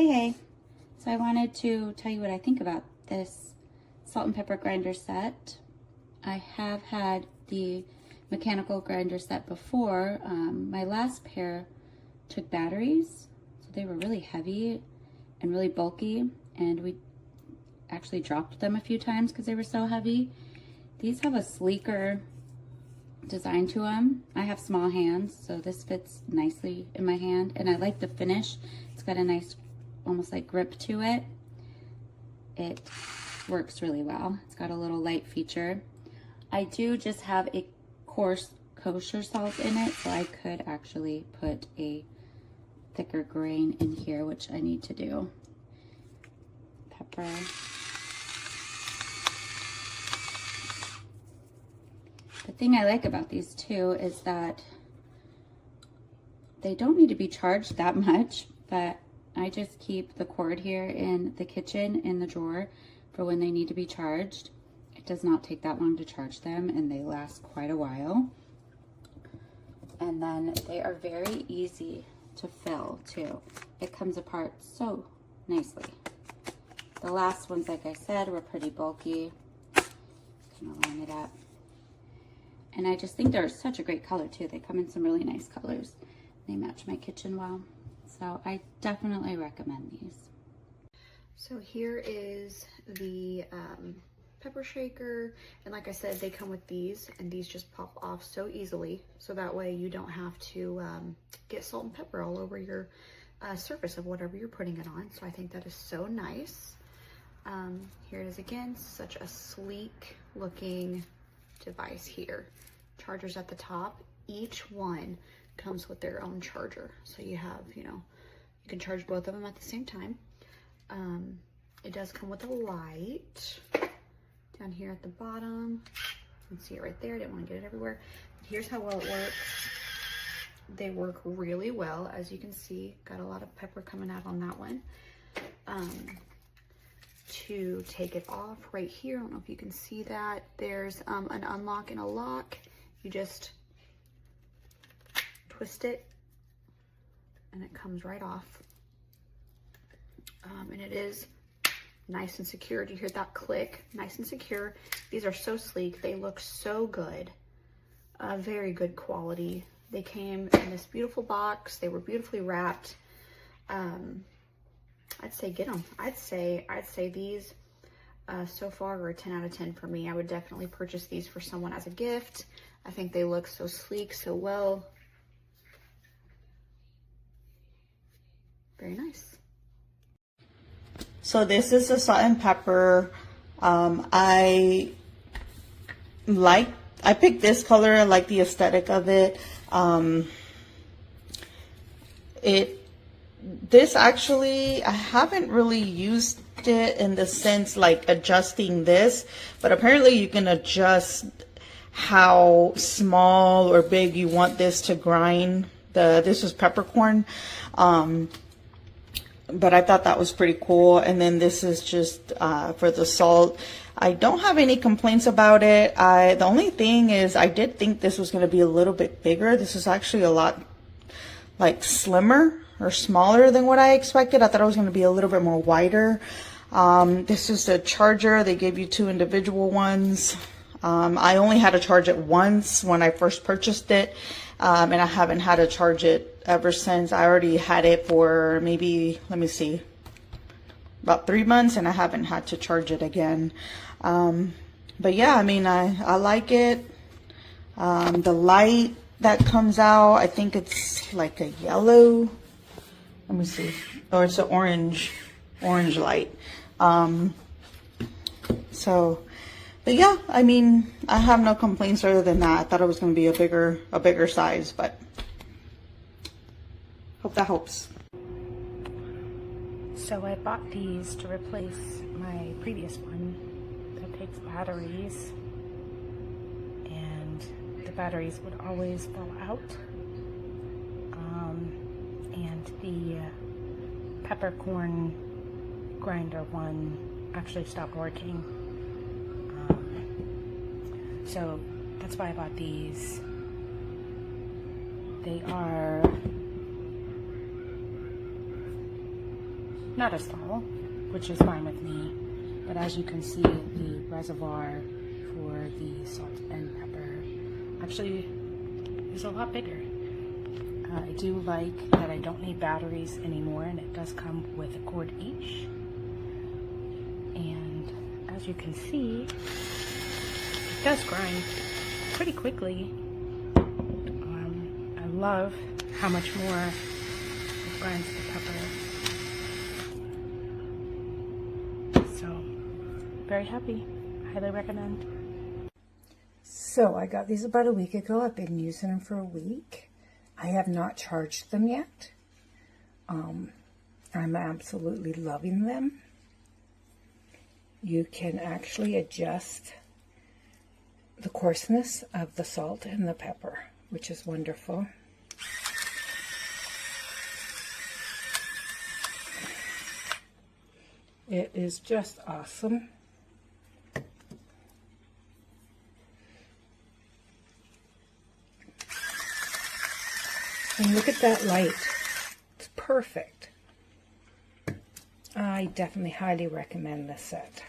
Hey, so I wanted to tell you what I think about this salt and pepper grinder set. I have had the mechanical grinder set before. My last pair took batteries, so they were really heavy and really bulky, and we actually dropped them a few times because they were so heavy. These have a sleeker design to them. I have small hands, so this fits nicely in my hand, and I like the finish. It's got a nice almost like grip to it. It works really well. It's got a little light feature. I do just have a coarse kosher salt in it, so I could actually put a thicker grain in here, which I need to do. Pepper. The thing I like about these two is that they don't need to be charged that much, but I just keep the cord here in the kitchen in the drawer for when they need to be charged. It does not take that long to charge them, and they last quite a while. And then they are very easy to fill too. It comes apart so nicely. The last ones, like I said, were pretty bulky. Gonna line it up. And I just think they're such a great color too. They come in some really nice colors. They match my kitchen well. So I definitely recommend these. So here is the pepper shaker, and like I said, they come with these, and these just pop off so easily, so that way you don't have to get salt and pepper all over your surface of whatever you're putting it on. So I think that is so nice. Here it is again, such a sleek looking device here. Chargers at the top. Each one comes with their own charger, so you have, you can charge both of them at the same time. It does come with a light down here at the bottom. You can see it right there. I didn't want to get it everywhere. Here's how well it works. They work really well, as you can see. Got a lot of pepper coming out on that one. To take it off right here, I don't know if you can see that, there's an unlock and a lock. You just twist it and it comes right off. And it is nice and secure. Do you hear that click? Nice and secure. These are so sleek. They look so good. Very good quality. They came in this beautiful box. They were beautifully wrapped. I'd say get them. I'd say these so far are a 10 out of 10 for me. I would definitely purchase these for someone as a gift. I think they look so sleek, so well. Very nice. So this is the salt and pepper. I picked this color. I like the aesthetic of it. This actually, I haven't really used it in the sense like adjusting this, but apparently you can adjust how small or big you want this to grind. This is peppercorn. But I thought that was pretty cool. And then this is just for the salt. I don't have any complaints about it. The only thing is I did think this was going to be a little bit bigger. This is actually a lot like slimmer or smaller than what I expected. I thought it was going to be a little bit more wider. This is the charger. They gave you 2 individual ones. I only had to charge it once when I first purchased it. And I haven't had to charge it ever since. I already had it for maybe, let me see, about 3 months, and I haven't had to charge it again. But yeah, I mean, I like it. The light that comes out, I think it's like a yellow, let me see, or it's an orange light. But yeah, I mean, I have no complaints other than that. I thought it was going to be a bigger size, but hope that helps. So I bought these to replace my previous one that takes batteries, and the batteries would always fall out. And the peppercorn grinder one actually stopped working. So that's why I bought these. They are not as tall, which is fine with me. But as you can see, the reservoir for the salt and pepper actually is a lot bigger. I do like that I don't need batteries anymore, and it does come with a cord each. And as you can see, it does grind pretty quickly. I love how much more it grinds the pepper. So, very happy. Highly recommend. So I got these about a week ago. I've been using them for a week. I have not charged them yet. I'm absolutely loving them. You can actually adjust the coarseness of the salt and the pepper, which is wonderful. It is just awesome. And look at that light. It's perfect. I definitely highly recommend this set.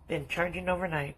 Been charging overnight.